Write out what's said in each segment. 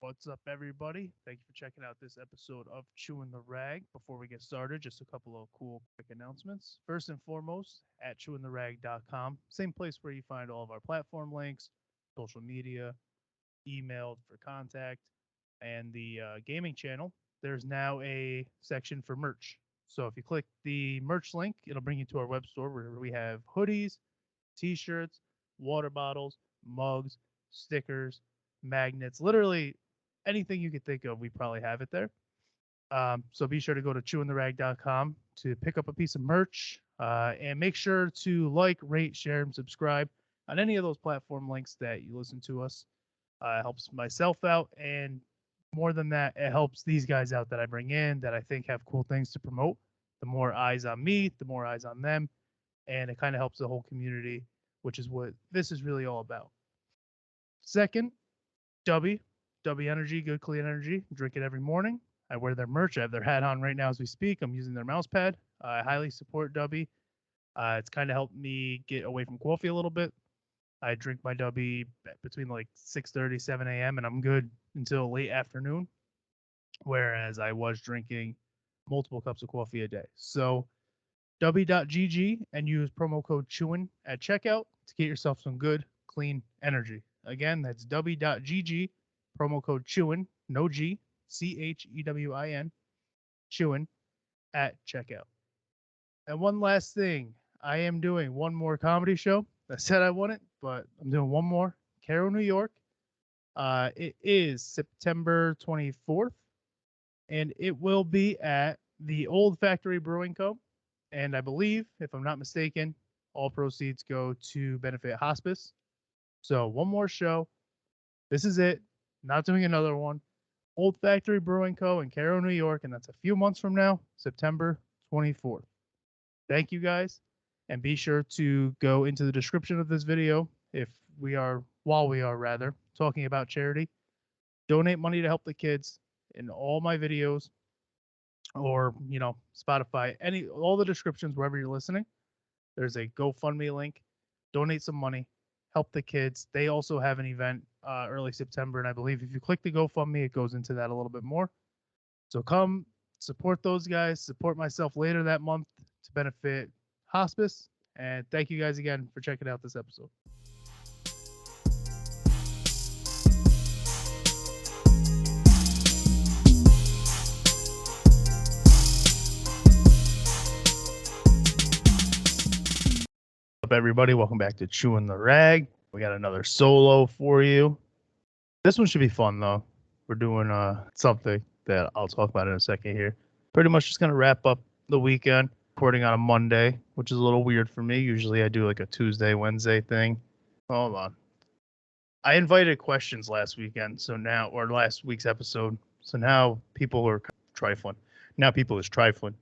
What's up, everybody? Thank you for checking out this episode of Chewin' the Rag. Before we get started, just a couple of cool, quick announcements. First and foremost, at ChewinTheRag.com, same place where you find all of our platform links, social media, email for contact, and the gaming channel. There's now a section for merch. So if you click the merch link, it'll bring you to our web store where we have hoodies, t-shirts, water bottles, mugs, stickers, magnets, literally anything you could think of, we probably have it there. So be sure to go to ChewinTheRag.com to pick up a piece of merch, and make sure to like, rate, share, and subscribe on any of those platform links that you listen to us. It helps myself out, and more than that, it helps these guys out that I bring in that I think have cool things to promote. The more eyes on me, the more eyes on them, and it kind of helps the whole community, which is what this is really all about. Second, Dubby, Dubby Energy, good clean energy. Drink it every morning. I wear their merch. I have their hat on right now as we speak. I'm using their mouse pad. I highly support Dubby. It's kind of helped me get away from coffee a little bit. I drink my Dubby between like 6:30, 7 a.m. and I'm good until late afternoon. Whereas I was drinking multiple cups of coffee a day. So Dubby.gg and use promo code Chewin at checkout to get yourself some good, clean energy. Again, that's Dubby.gg, promo code Chewin, no G, Chewin, Chewin at checkout. And one last thing, I am doing one more comedy show. I said I wouldn't, but I'm doing one more. Cairo, New York. It is September 24th, and it will be at the Old Factory Brewing Co. And I believe, if I'm not mistaken, all proceeds go to benefit hospice. So one more show. This is it. Not doing another one. Old Factory Brewing Co. in Cairo, New York, and that's a few months from now, September 24th. Thank you guys, and be sure to go into the description of this video while we are rather talking about charity. Donate money to help the kids in all my videos, or Spotify, all the descriptions wherever you're listening. There's a GoFundMe link. Donate some money, help the kids. They also have an event early September, and I believe if you click the GoFundMe, it goes into that a little bit more. So come support those guys, support myself later that month to benefit hospice, and thank you guys again for checking out this episode. What's up, everybody? Welcome back to Chewin' the Rag. We got another solo for you. This one should be fun, though. We're doing something that I'll talk about in a second here. Pretty much just going to wrap up the weekend, recording on a Monday, which is a little weird for me. Usually I do like a Tuesday, Wednesday thing. Hold on. I invited questions last weekend, or last week's episode. So now people are trifling. Now people is trifling.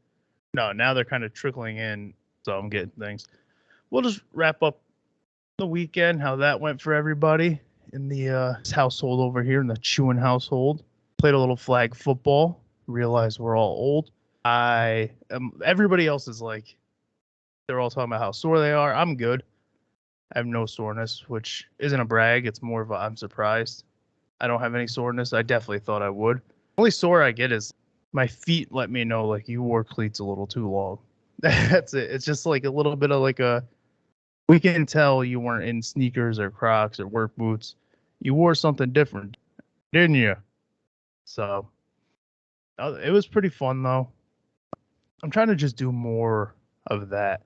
No, now they're kind of trickling in, so I'm getting things. We'll just wrap up the weekend, how that went for everybody in the household over here, in the Chewin household. Played a little flag football. Realized we're all old. Everybody else is like, they're all talking about how sore they are. I'm good. I have no soreness, which isn't a brag. It's more of a I'm surprised. I don't have any soreness. I definitely thought I would. The only sore I get is my feet let me know, like, you wore cleats a little too long. That's it. It's just like a little bit of like we can tell you weren't in sneakers or Crocs or work boots. You wore something different, didn't you? So it was pretty fun, though. I'm trying to just do more of that.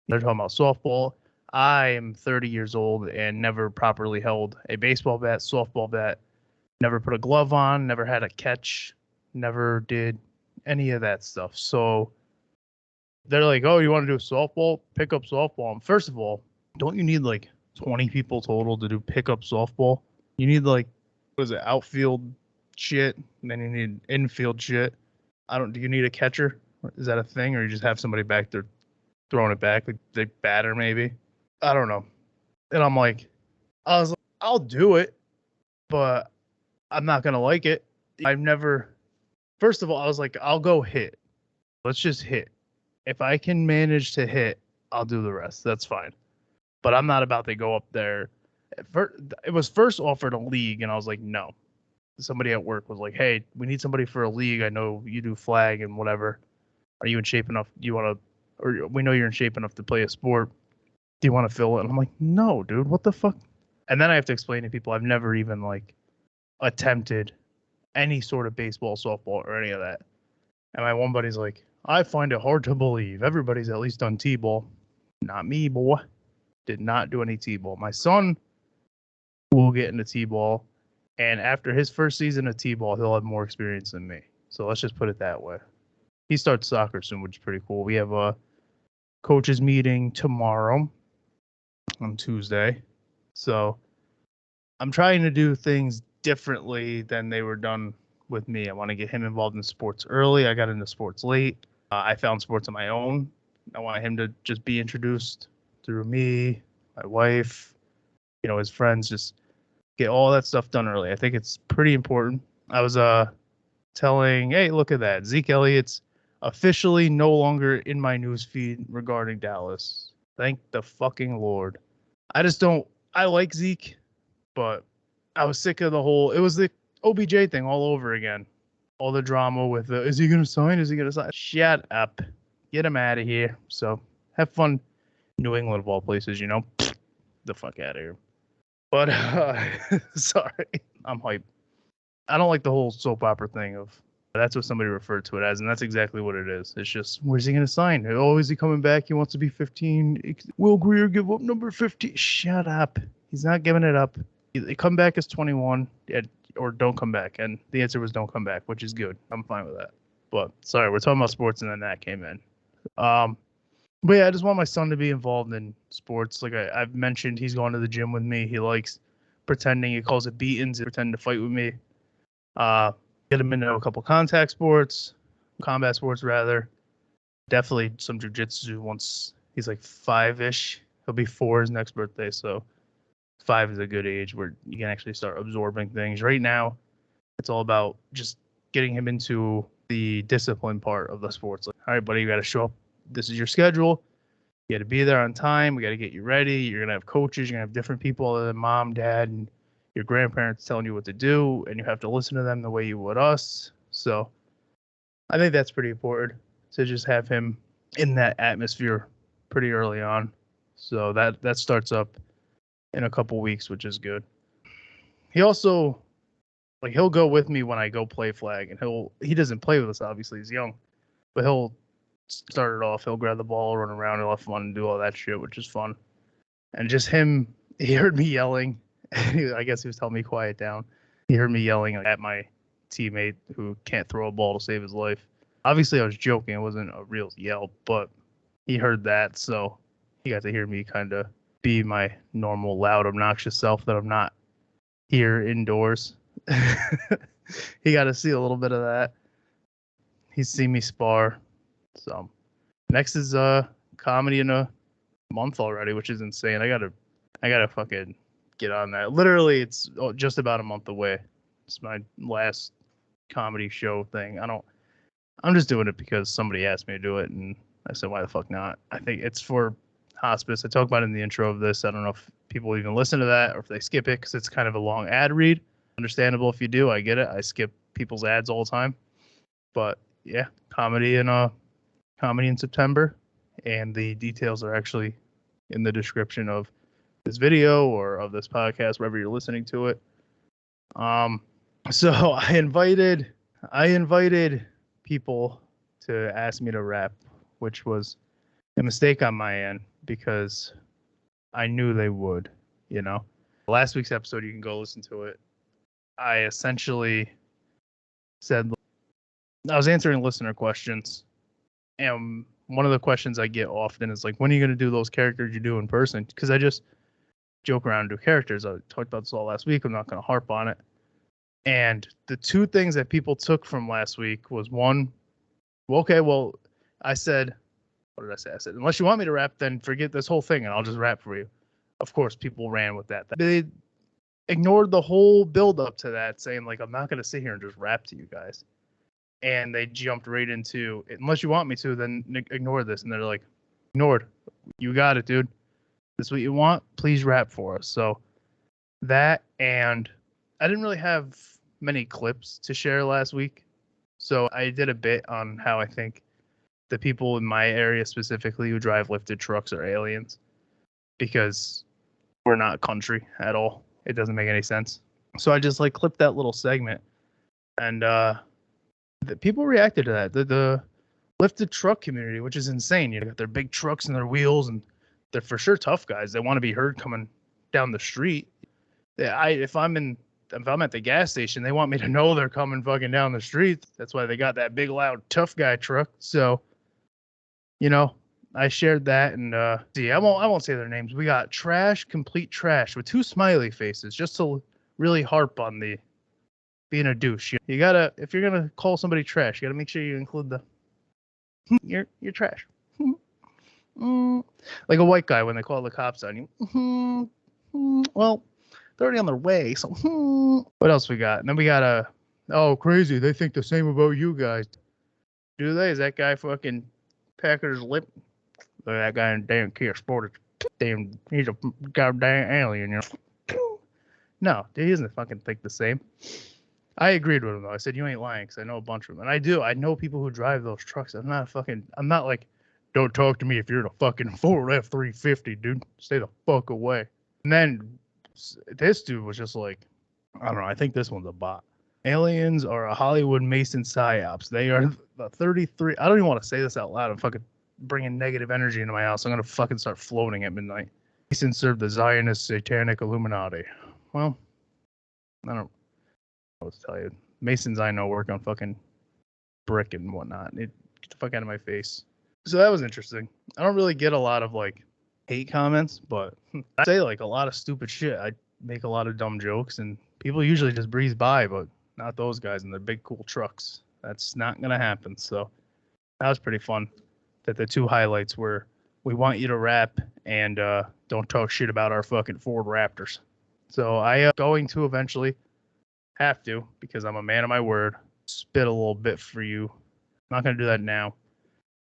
They're talking about softball. I am 30 years old and never properly held a baseball bat, softball bat, never put a glove on, never had a catch, never did any of that stuff. So they're like, oh, you want to do a softball? Pick up softball. And first of all, don't you need like 20 people total to do pickup softball? You need like, outfield shit, and then you need infield shit. Do you need a catcher? Is that a thing? Or you just have somebody back there throwing it back, like the batter maybe? I don't know. And I was like, I'll do it, but I'm not going to like it. First of all, I was like, I'll go hit. Let's just hit. If I can manage to hit, I'll do the rest. That's fine. But I'm not about to go up there. It was first offered a league, and I was like, no. somebody at work was like, hey, we need somebody for a league. I know you do flag and whatever. Are you in shape enough? Do you want to, or we know you're in shape enough to play a sport. Do you want to fill it? And I'm like, no, dude, what the fuck? And then I have to explain to people I've never even like attempted any sort of baseball, softball, or any of that. And my one buddy's like, I find it hard to believe everybody's at least done T-ball. Not me, boy. Did not do any T-ball. My son will get into T-ball, and after his first season of T-ball, he'll have more experience than me. So let's just put it that way. He starts soccer soon, which is pretty cool. We have a coaches meeting tomorrow on Tuesday. So I'm trying to do things differently than they were done with me. I want to get him involved in sports early. I got into sports late. I found sports on my own. I want him to just be introduced through me, my wife, his friends, just get all that stuff done early. I think it's pretty important. I was telling, hey, look at that. Zeke Elliott's officially no longer in my news feed regarding Dallas. Thank the fucking Lord. I like Zeke, but I was sick of it was the OBJ thing all over again. All the drama with, is he going to sign? Is he going to sign? Shut up. Get him out of here. So have fun, New England of all places, the fuck out of here. But, sorry, I'm hyped. I don't like the whole soap opera thing of, that's what somebody referred to it as, and that's exactly what it is. It's just, where's he going to sign? Oh, is he coming back? He wants to be 15. Will Greer give up number 15? Shut up. He's not giving it up. They come back as 21 or don't come back. And the answer was don't come back, which is good. I'm fine with that. But sorry, we're talking about sports, and then that came in. But yeah, I just want my son to be involved in sports. Like I've mentioned, he's going to the gym with me. He likes pretending. He calls it beatings, pretending to fight with me. Get him into a couple combat sports rather. Definitely some jiu-jitsu once he's like 5-ish. He'll be 4 his next birthday, so 5 is a good age where you can actually start absorbing things. Right now, it's all about just getting him into the discipline part of the sports. Like, all right, buddy, you got to show up. This is your schedule. You got to be there on time. We got to get you ready. You're going to have coaches. You're going to have different people other than mom, dad, and your grandparents telling you what to do, and you have to listen to them the way you would us. So I think that's pretty important to just have him in that atmosphere pretty early on. So that starts up in a couple weeks, which is good. He also, he'll go with me when I go play flag, and he doesn't play with us, obviously, he's young, but he'll start it off. He'll grab the ball, run around, he'll have fun and do all that shit, which is fun. And just him, he heard me yelling. I guess he was telling me quiet down. He heard me yelling at my teammate who can't throw a ball to save his life. Obviously, I was joking. It wasn't a real yell, but he heard that, so he got to hear me kind of be my normal, loud, obnoxious self that I'm not here indoors. He got to see a little bit of that. He's seen me spar. So next is comedy in a month already, which is insane. I gotta fucking get on that. Literally, it's just about a month away. It's my last comedy show thing. I'm just doing it because somebody asked me to do it, and I said, why the fuck not? I think it's for hospice. I talked about it in the intro of this. I don't know if people even listen to that or if they skip it because it's kind of a long ad read. Understandable if you do. I get it. I skip people's ads all the time. But yeah, comedy in September, and the details are actually in the description of this video or of this podcast, wherever you're listening to it. So I invited people to ask me to rap, which was a mistake on my end because I knew they would, Last week's episode, you can go listen to it. I essentially said, I was answering listener questions, and one of the questions I get often is like, when are you going to do those characters you do in person? Because I just joke around and do characters. I talked about this all last week. I'm not going to harp on it. And the two things that people took from last week was one, I said, what did I say? I said, unless you want me to rap, then forget this whole thing and I'll just rap for you. Of course, people ran with that. They ignored the whole build up to that, saying like, I'm not going to sit here and just rap to you guys. And they jumped right into, unless you want me to, then ignore this. And they're like, ignored. You got it, dude. This is what you want. Please rap for us. So that, and I didn't really have many clips to share last week. So I did a bit on how I think the people in my area specifically who drive lifted trucks are aliens because we're not country at all. It doesn't make any sense. So I just like clipped that little segment, and the people reacted to that. The lifted truck community, which is insane. You got their big trucks and their wheels, and they're for sure tough guys. They want to be heard coming down the street. If I'm at the gas station, they want me to know they're coming fucking down the street. That's why they got that big, loud, tough guy truck. So, I shared that, and I won't say their names. We got Trash, Complete Trash with 2 smiley faces, just to really harp on the being a douche. You gotta, if you're gonna call somebody trash, you gotta make sure you include the you're trash. Like a white guy when they call the cops on you. Well, they're already on their way. So what else we got? And then we got crazy. They think the same about you guys. Do they? Is that guy fucking Packer's lip? Look at that guy in damn Kia Sportage. Damn, he's a goddamn alien. No, he doesn't fucking think the same. I agreed with him though. I said, you ain't lying, because I know a bunch of them. And I do. I know people who drive those trucks. I'm not like, don't talk to me if you're in a fucking Ford F-350, dude. Stay the fuck away. And then this dude was just like, I don't know. I think this one's a bot. Aliens are a Hollywood Mason psyops. They are the 33. I don't even want to say this out loud. I'm fucking bringing negative energy into my house. I'm going to fucking start floating at midnight. Masons serve the Zionist satanic Illuminati. Well, I don't know what to tell you. Masons I know work on fucking brick and whatnot. Get the fuck out of my face. So that was interesting. I don't really get a lot of like hate comments, but I say like a lot of stupid shit. I make a lot of dumb jokes, and people usually just breeze by, but not those guys in their big cool trucks. That's not gonna happen. So that was pretty fun. That the 2 highlights were, we want you to rap, and don't talk shit about our fucking Ford Raptors. So I going to eventually have to, because I'm a man of my word, spit a little bit for you. I'm not gonna do that now.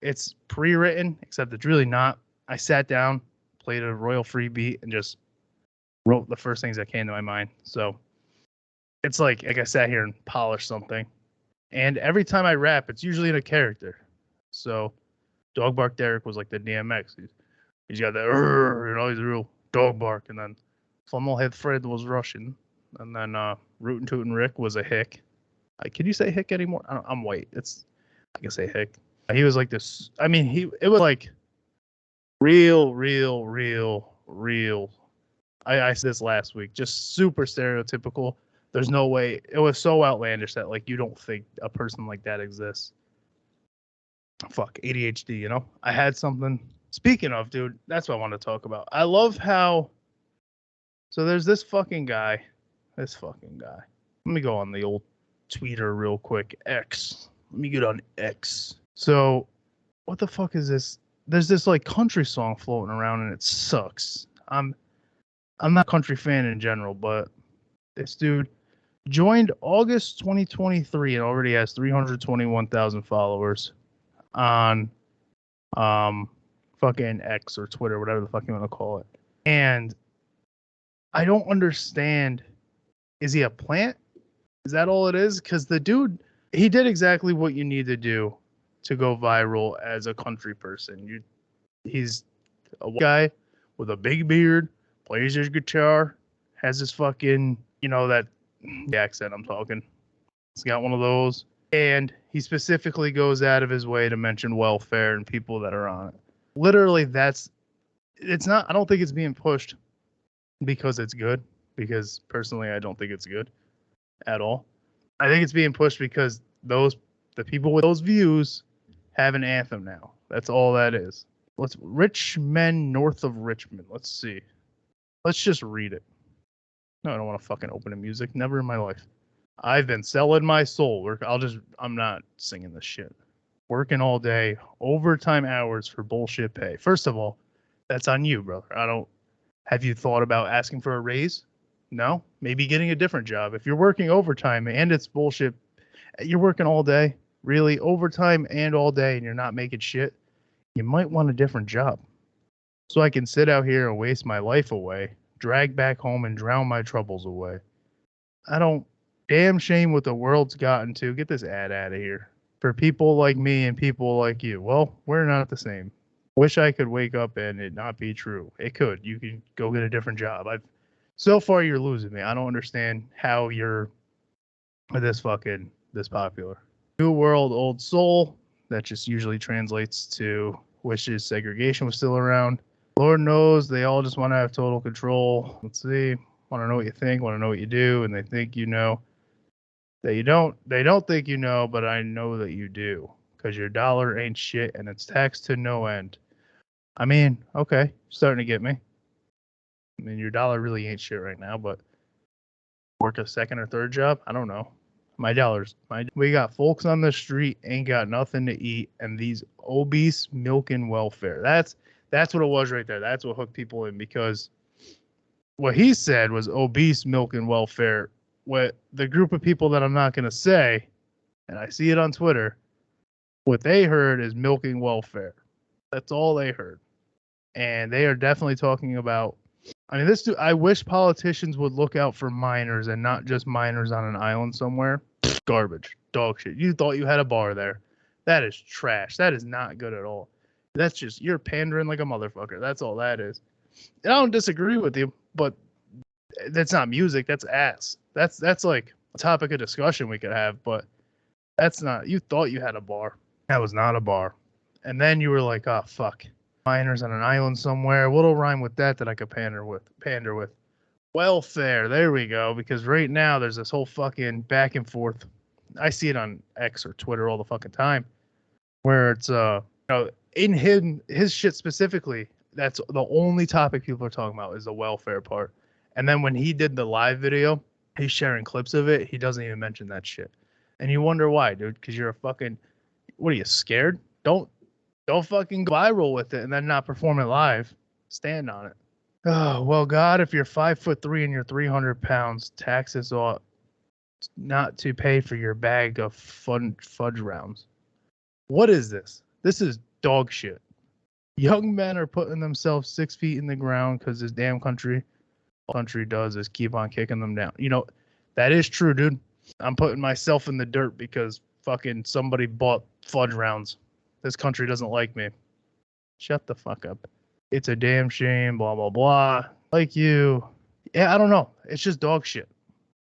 It's pre-written, except it's really not. I sat down, played a royal free beat, and just wrote the first things that came to my mind. So it's like I sat here and polished something. And every time I rap, it's usually in a character. So Dog Bark Derek was like the DMX. He's got that, he's a real dog bark. And then Flummelhead Fred was Russian. And then Rootin' Tootin' Rick was a hick. Can you say hick anymore? I'm white. I can say hick. He was like this. I mean, it was like real. I said this last week. Just super stereotypical. There's no way. It was so outlandish that like you don't think a person like that exists. Fuck, ADHD, I had something. Speaking of, dude, that's what I want to talk about. I love how. So there's this fucking guy. Let me go on the old Twitter real quick. X. Let me get on X. So, what the fuck is this? There's this like country song floating around, and it sucks. I'm not a country fan in general, but this dude joined August 2023 and already has 321,000 followers on fucking X or Twitter, whatever the fuck you want to call it. And I don't understand. Is he a plant? Is that all it is? Because the dude, he did exactly what you need to do to go viral as a country person. He's a guy with a big beard, plays his guitar, has this fucking, that accent I'm talking. He's got one of those. And he specifically goes out of his way to mention welfare and people that are on it. Literally, it's not, I don't think it's being pushed because it's good. Because personally, I don't think it's good at all. I think it's being pushed because the people with those views have an anthem now. That's all that is. Rich men north of Richmond. Let's see. Let's just read it. No, I don't want to fucking open the music. Never in my life. I've been selling my soul. I'm not singing this shit. Working all day, overtime hours for bullshit pay. First of all, that's on you, brother. Have you thought about asking for a raise? No, maybe getting a different job. If you're working overtime and it's bullshit, you're working all day, really overtime and all day, and you're not making shit, you might want a different job. So I can sit out here and waste my life away, drag back home and drown my troubles away. I don't Damn shame what the world's gotten to. Get this ad out of here. For people like me and people like you. Well, we're not the same. Wish I could wake up and it not be true. It could. You can go get a different job. So far you're losing me. I don't understand how you're this popular. New world, old soul. That just usually translates to wishes segregation was still around. Lord knows they all just want to have total control. Let's see. Want to know what you think, want to know what you do, and they think you know. That you don't. They don't think you know, but I know that you do. Because your dollar ain't shit and it's taxed to no end. I mean, okay, starting to get me. I mean, your dollar really ain't shit right now, but work a second or third job? I don't know. We got folks on the street ain't got nothing to eat, and these obese milking welfare. That's what it was right there. That's what hooked people in, because what he said was obese milking welfare. What the group of people that I'm not going to say, and I see it on Twitter, what they heard is milking welfare. That's all they heard. And they are definitely talking about, I mean, I wish politicians would look out for minors and not just minors on an island somewhere. Garbage. Dog shit. You thought you had a bar there. That is trash. That is not good at all. That's just, you're pandering like a motherfucker. That's all that is. And I don't disagree with you, but that's not music. That's ass. That's like a topic of discussion we could have, but that's not, you thought you had a bar. That was not a bar. And then you were like, oh, fuck. Miners on an island somewhere. What'll rhyme with that I could pander with? Welfare. There we go. Because right now there's this whole fucking back and forth. I see it on X or Twitter all the fucking time, where it's in his shit specifically. That's the only topic people are talking about is the welfare part. And then when he did the live video, he's sharing clips of it. He doesn't even mention that shit. And you wonder why, dude? Because you're a fucking. What are you, scared? Don't fucking go viral with it and then not perform it live. Stand on it. Oh, well, God, if you're 5'3" and you're 300 pounds, taxes ought not to pay for your bag of fudge rounds. What is this? This is dog shit. Young men are putting themselves 6 feet in the ground because this damn country does is keep on kicking them down. You know, that is true, dude. I'm putting myself in the dirt because fucking somebody bought fudge rounds. This country doesn't like me. Shut the fuck up. It's a damn shame, blah, blah, blah. Like you. Yeah, I don't know. It's just dog shit.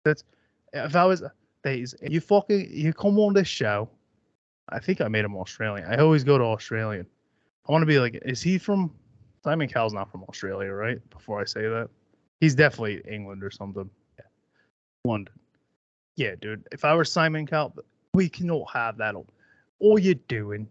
That's, if I was, you come on this show. I think I made him Australian. I always go to Australian. I want to be like, is he from, Simon Cowell's not from Australia, right? Before I say that. He's definitely England or something. Yeah. London. Yeah, dude. If I were Simon Cowell, we cannot have that. All you're doing,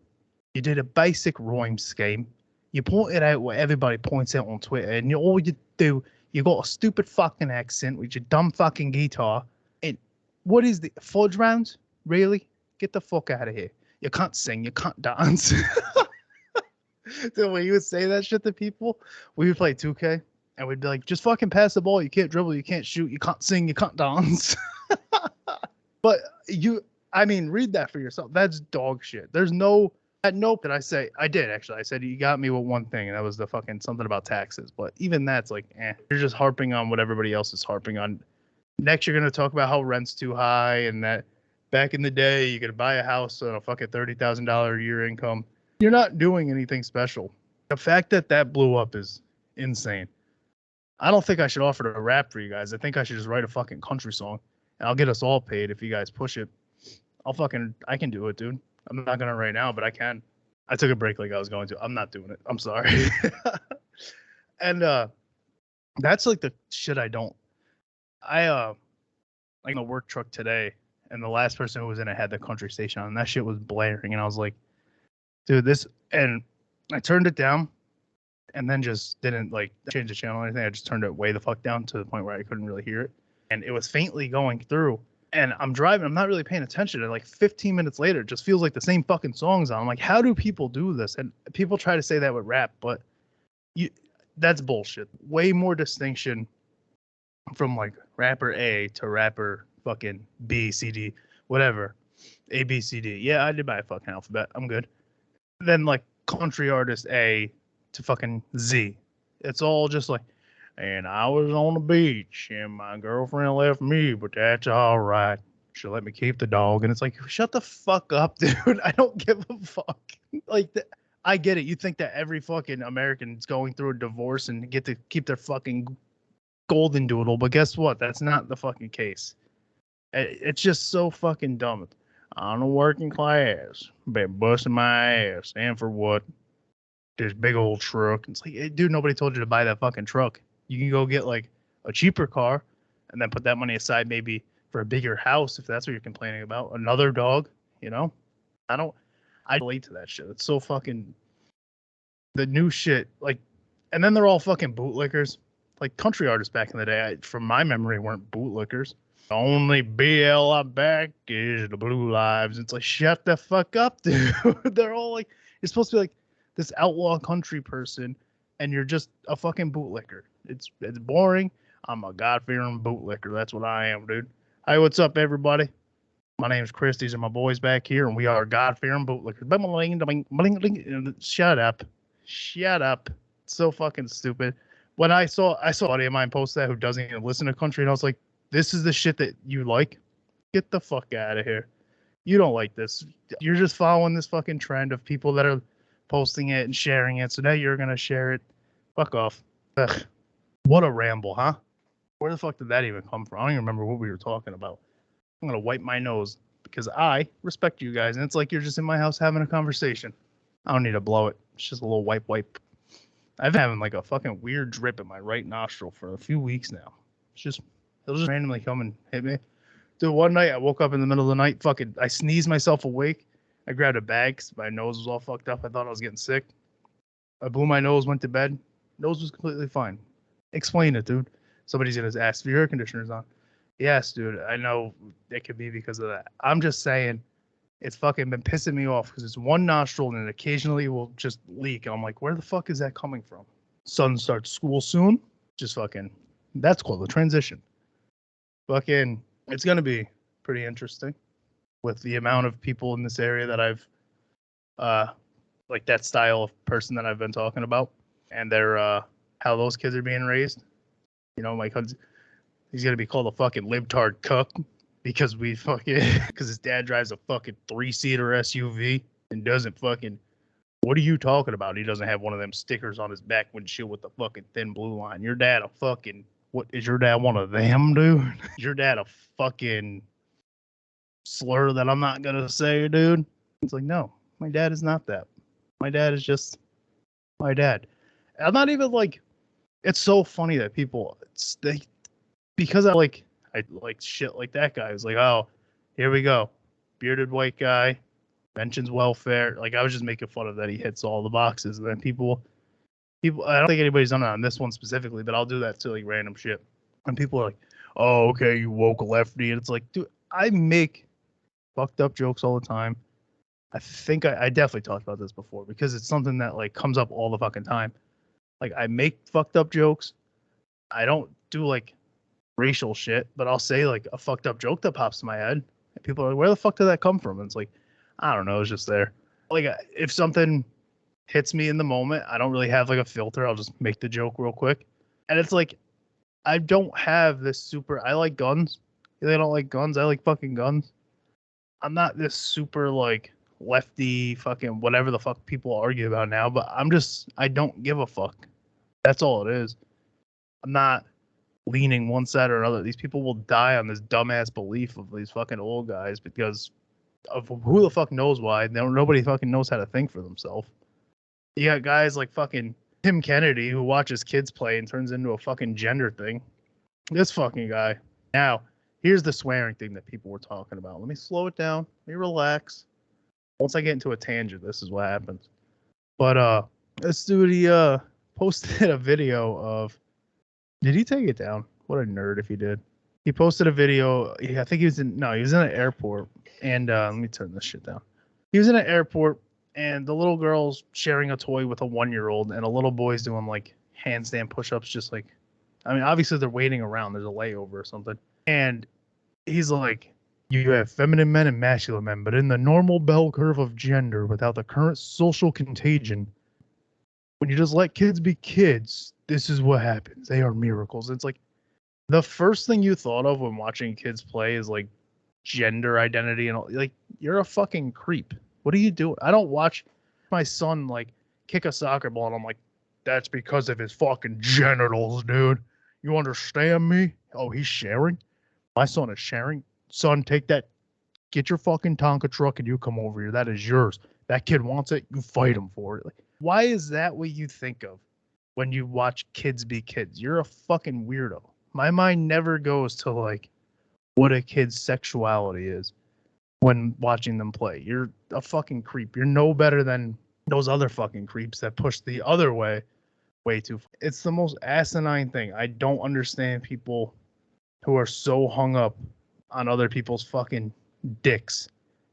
you did a basic rhyme scheme. You pointed out what everybody points out on Twitter, and all you do, you got a stupid fucking accent with your dumb fucking guitar. And what is the fudge rounds? Really? Get the fuck out of here. You can't sing, you can't dance. So when you would say that shit to people, we would play 2K, and we'd be like, just fucking pass the ball. You can't dribble, you can't shoot, you can't sing, you can't dance. But read that for yourself. That's dog shit. There's no nope that I say. I did actually. I said you got me with one thing, and that was the fucking something about taxes. But even that's like, you're just harping on what everybody else is harping on. Next, you're gonna talk about how rent's too high, and that back in the day you could buy a house on a fucking $30,000 a year income. You're not doing anything special. The fact that blew up is insane. I don't think I should offer to rap for you guys. I think I should just write a fucking country song, and I'll get us all paid if you guys push it. I can do it, dude. I'm not gonna right now, but I can. I took a break like I was going to. I'm not doing it. I'm sorry. And that's like the shit I don't. Like in a work truck today, and the last person who was in it had the country station on, and that shit was blaring, and I was like, dude, this, and I turned it down, and then just didn't like change the channel or anything. I just turned it way the fuck down to the point where I couldn't really hear it, and it was faintly going through. And I'm driving, I'm not really paying attention. And like 15 minutes later, it just feels like the same fucking song's on. I'm like, how do people do this? And people try to say that with rap, but that's bullshit. Way more distinction from like rapper A to rapper fucking B, C, D, whatever. A, B, C, D. Yeah, I did my fucking alphabet. I'm good. Then like country artist A to fucking Z. It's all just like, And I was on the beach, and my girlfriend left me, but that's all right. She let me keep the dog. And it's like, shut the fuck up, dude. I don't give a fuck. Like, I get it. You think that every fucking American's going through a divorce and get to keep their fucking golden doodle, but guess what? That's not the fucking case. It's just so fucking dumb. On a working class, been busting my ass, and for what? This big old truck. It's like, hey, dude, nobody told you to buy that fucking truck. You can go get like a cheaper car, and then put that money aside maybe for a bigger house if that's what you're complaining about. Another dog, you know? I relate to that shit. It's so fucking the new shit. Like, and then they're all fucking bootlickers. Like country artists back in the day, from my memory, weren't bootlickers. The only BL I back is the Blue Lives. It's like, shut the fuck up, dude. They're all like, you're supposed to be like this outlaw country person, and you're just a fucking bootlicker. It's boring. I'm a God-fearing bootlicker. That's what I am, dude. Hey, what's up, everybody? My name's Chris. These are my boys back here, and we are God-fearing bootlickers. Shut up. Shut up. It's so fucking stupid. When I saw a buddy of mine post that who doesn't even listen to country, and I was like, this is the shit that you like? Get the fuck out of here. You don't like this. You're just following this fucking trend of people that are posting it and sharing it, so now you're going to share it. Fuck off. Ugh. What a ramble, huh? Where the fuck did that even come from? I don't even remember what we were talking about. I'm going to wipe my nose because I respect you guys, and it's like you're just in my house having a conversation. I don't need to blow it. It's just a little wipe. I've been having like a fucking weird drip in my right nostril for a few weeks now. It'll just randomly come and hit me. Dude, one night I woke up in the middle of the night, I sneezed myself awake. I grabbed a bag because my nose was all fucked up. I thought I was getting sick. I blew my nose, went to bed. Nose was completely fine. Explain it, dude. Somebody's going to ask if your air conditioner's on. Yes, dude, I know it could be because of that. I'm just saying it's fucking been pissing me off because it's one nostril and it occasionally will just leak. And I'm like, where the fuck is that coming from? Son starts school soon. Just fucking, that's called a transition. Fucking, it's going to be pretty interesting with the amount of people in this area that I've, like that style of person that I've been talking about, and their, how those kids are being raised. You know, my cousin, he's going to be called a fucking libtard cuck because because his dad drives a fucking 3-seater SUV and doesn't fucking, what are you talking about? He doesn't have one of them stickers on his back windshield with the fucking thin blue line. Your dad a fucking, what is your dad one of them, dude? Your dad a fucking slur that I'm not gonna say, dude? It's like, no, my dad is not that. My dad is just my dad. I'm not even like, it's so funny that people, because I like shit like that guy. It's like, oh, here we go. Bearded white guy, mentions welfare. Like, I was just making fun of that he hits all the boxes. And then people, I don't think anybody's done it on this one specifically, but I'll do that to like random shit. And people are like, oh, okay, you woke lefty. And it's like, dude, I make fucked up jokes all the time. I think I definitely talked about this before because it's something that like comes up all the fucking time. Like, I make fucked up jokes. I don't do like racial shit, but I'll say like a fucked up joke that pops in my head. And people are like, where the fuck did that come from? And it's like, I don't know. It's just there. Like, if something hits me in the moment, I don't really have like a filter. I'll just make the joke real quick. And it's like, I don't have this super, I like guns. They don't like guns. I like fucking guns. I'm not this super like lefty fucking whatever the fuck people argue about now, but I don't give a fuck. That's all it is. I'm not leaning one side or another. These people will die on this dumbass belief of these fucking old guys because of who the fuck knows why. Nobody fucking knows how to think for themselves. You got guys like fucking Tim Kennedy who watches kids play and turns into a fucking gender thing. This fucking guy. Now, here's the swearing thing that people were talking about. Let me slow it down. Let me relax. Once I get into a tangent, this is what happens. But this dude, he posted a video of, did he take it down? What a nerd if he did. He posted a video. I think he was in an airport. And let me turn this shit down. He was in an airport, and the little girl's sharing a toy with a 1-year-old, and a little boy's doing like handstand push-ups, just like, I mean, obviously they're waiting around. There's a layover or something. And he's like, you have feminine men and masculine men, but in the normal bell curve of gender, without the current social contagion, when you just let kids be kids, this is what happens. They are miracles. It's like the first thing you thought of when watching kids play is like gender identity and all. Like, you're a fucking creep. What are you doing? I don't watch my son like kick a soccer ball and I'm like, that's because of his fucking genitals, dude. You understand me? Oh, he's sharing? My son is sharing. Son, take that. Get your fucking Tonka truck and you come over here. That is yours. That kid wants it. You fight him for it. Like, why is that what you think of when you watch kids be kids? You're a fucking weirdo. My mind never goes to like what a kid's sexuality is when watching them play. You're a fucking creep. You're no better than those other fucking creeps that push the other way too far. It's the most asinine thing. I don't understand people who are so hung up on other people's fucking dicks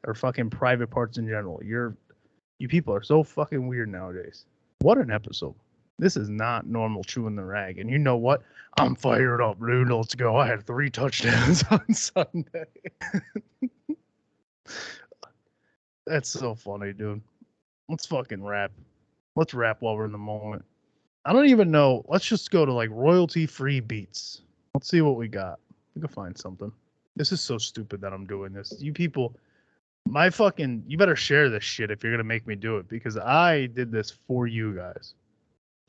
or fucking private parts in general. You people are so fucking weird nowadays. What an episode. This is not normal chewing the rag. And you know what? I'm fired up, dude. Let's go. I had 3 touchdowns on Sunday. That's so funny, dude. Let's fucking rap. Let's rap while we're in the moment. I don't even know. Let's just go to like royalty-free beats. Let's see what we got. We can find something. This is so stupid that I'm doing this. You people, you better share this shit if you're going to make me do it, because I did this for you guys.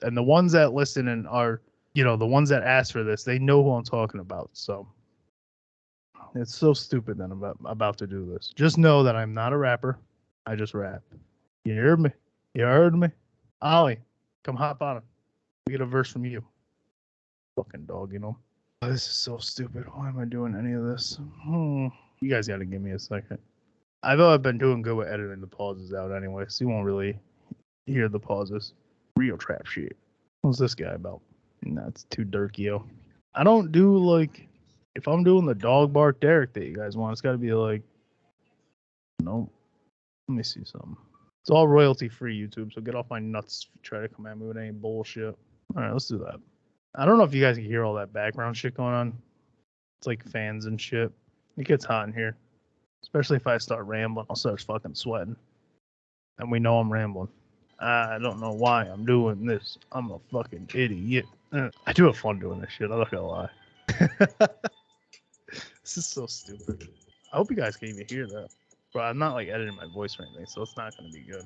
And the ones that listen and are, the ones that ask for this, they know who I'm talking about. So it's so stupid that I'm about to do this. Just know that I'm not a rapper. I just rap. You heard me? You heard me? Ollie, come hop on it. We get a verse from you. Fucking dog, Oh, this is so stupid. Why am I doing any of this? You guys got to give me a second. I've been doing good with editing the pauses out anyway, so you won't really hear the pauses. Real trap shit. What's this guy about? That's too dirty-o. I don't do, like, if I'm doing the dog bark Derek that you guys want, it's got to be like, no. Let me see something. It's all royalty-free YouTube, so get off my nuts if you try to come at me with any bullshit. All right, let's do that. I don't know if you guys can hear all that background shit going on. It's like fans and shit. It gets hot in here. Especially if I start rambling, I'll start fucking sweating. And we know I'm rambling. I don't know why I'm doing this. I'm a fucking idiot. I do have fun doing this shit. I'm not gonna lie. This is so stupid. I hope you guys can even hear that. Bro, I'm not like editing my voice or anything, so it's not gonna be good.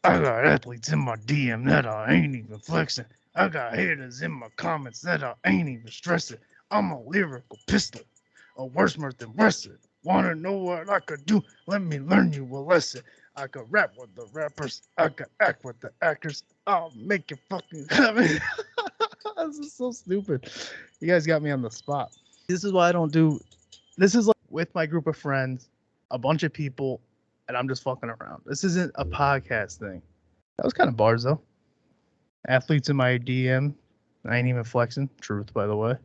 I got athletes in my DM that I ain't even flexing. I got haters in my comments that I ain't even stressing. I'm a lyrical pistol, a worse mirth than Western. Wanna know what I could do? Let me learn you a lesson. I could rap with the rappers. I could act with the actors. I'll make you fucking happy. This is so stupid. You guys got me on the spot. This is why I don't do. This is like with my group of friends, a bunch of people, and I'm just fucking around. This isn't a podcast thing. That was kind of bars though. Athletes in my DM, I ain't even flexing. Truth, by the way.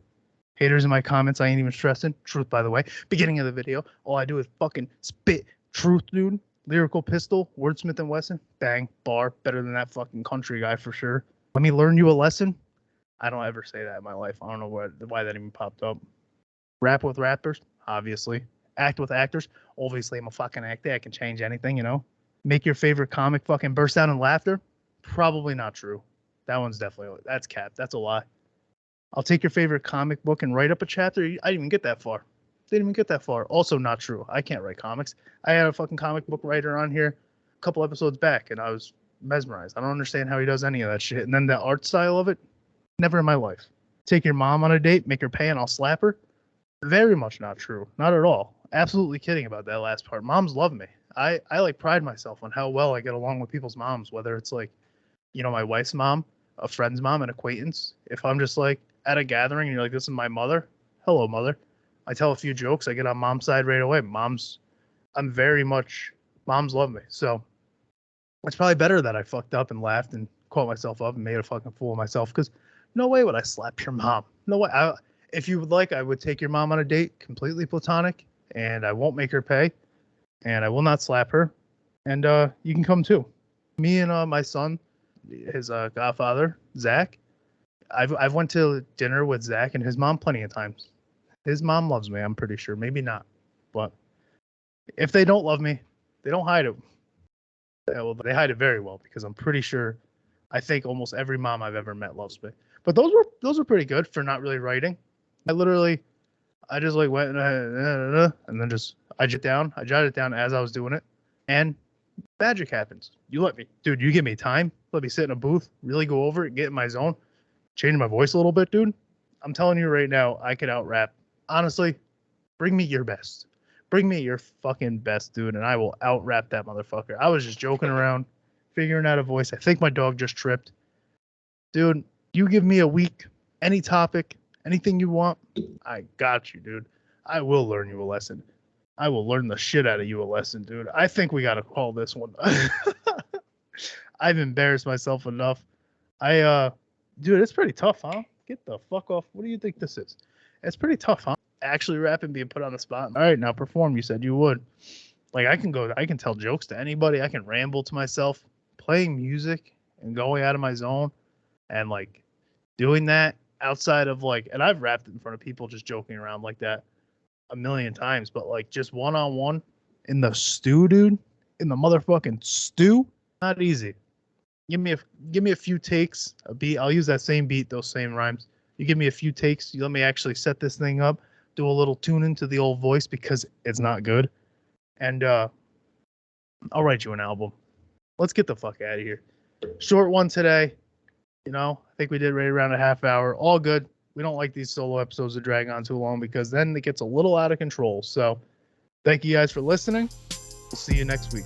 Haters in my comments, I ain't even stressing. Truth, by the way. Beginning of the video, all I do is fucking spit. Truth, dude. Lyrical pistol. Wordsmith and Wesson. Bang. Bar. Better than that fucking country guy for sure. Let me learn you a lesson. I don't ever say that in my life. I don't know why that even popped up. Rap with rappers, obviously. Act with actors. Obviously, I'm a fucking actor. I can change anything, Make your favorite comic fucking burst out in laughter. Probably not true. That one's that's cap. That's a lie. I'll take your favorite comic book and write up a chapter. I didn't even get that far. Also not true. I can't write comics. I had a fucking comic book writer on here a couple episodes back, and I was mesmerized. I don't understand how he does any of that shit. And then the art style of it, never in my life. Take your mom on a date, make her pay, and I'll slap her. Very much not true. Not at all. Absolutely kidding about that last part. Moms love me. I like pride myself on how well I get along with people's moms, whether it's like, my wife's mom, a friend's mom, an acquaintance. If I'm just like at a gathering and you're like, this is my mother. Hello, mother. I tell a few jokes. I get on mom's side right away. Moms love me. So it's probably better that I fucked up and laughed and caught myself up and made a fucking fool of myself, because no way would I slap your mom. No way. If you would like, I would take your mom on a date, completely platonic, and I won't make her pay, and I will not slap her, and you can come too. Me and my son, his godfather, Zach, I've went to dinner with Zach and his mom plenty of times. His mom loves me, I'm pretty sure. Maybe not, but if they don't love me, they don't hide it. Yeah, well, they hide it very well, because I'm pretty sure, I think almost every mom I've ever met loves me. But those were pretty good for not really writing. I just like went and then just I jotted it down as I was doing it, and magic happens. You give me time, let me sit in a booth, really go over it, get in my zone, change my voice a little bit, dude. I'm telling you right now, I could out rap. Honestly, bring me your best. Bring me your fucking best, dude, and I will out rap that motherfucker. I was just joking around, figuring out a voice. I think my dog just tripped. Dude, you give me a week, any topic, anything you want, I got you, dude. I will learn you a lesson. I will learn the shit out of you a lesson, dude. I think we got to call this one. I've embarrassed myself enough. Dude, it's pretty tough, huh? Get the fuck off. What do you think this is? It's pretty tough, huh? Actually rapping, being put on the spot. All right, now perform. You said you would. Like, I can tell jokes to anybody. I can ramble to myself. Playing music and going out of my zone and, like, doing that outside of, like, and I've rapped in front of people just joking around like that a million times, but, like, just one-on-one in the stew, dude, in the motherfucking stew, not easy. Give me a few takes, a beat. I'll use that same beat, those same rhymes. You give me a few takes. You let me actually set this thing up, do a little tune into the old voice because it's not good. And I'll write you an album. Let's get the fuck out of here. Short one today. You know, I think we did right around a half hour. All good. We don't like these solo episodes to drag on too long because then it gets a little out of control. So thank you guys for listening. We'll see you next week.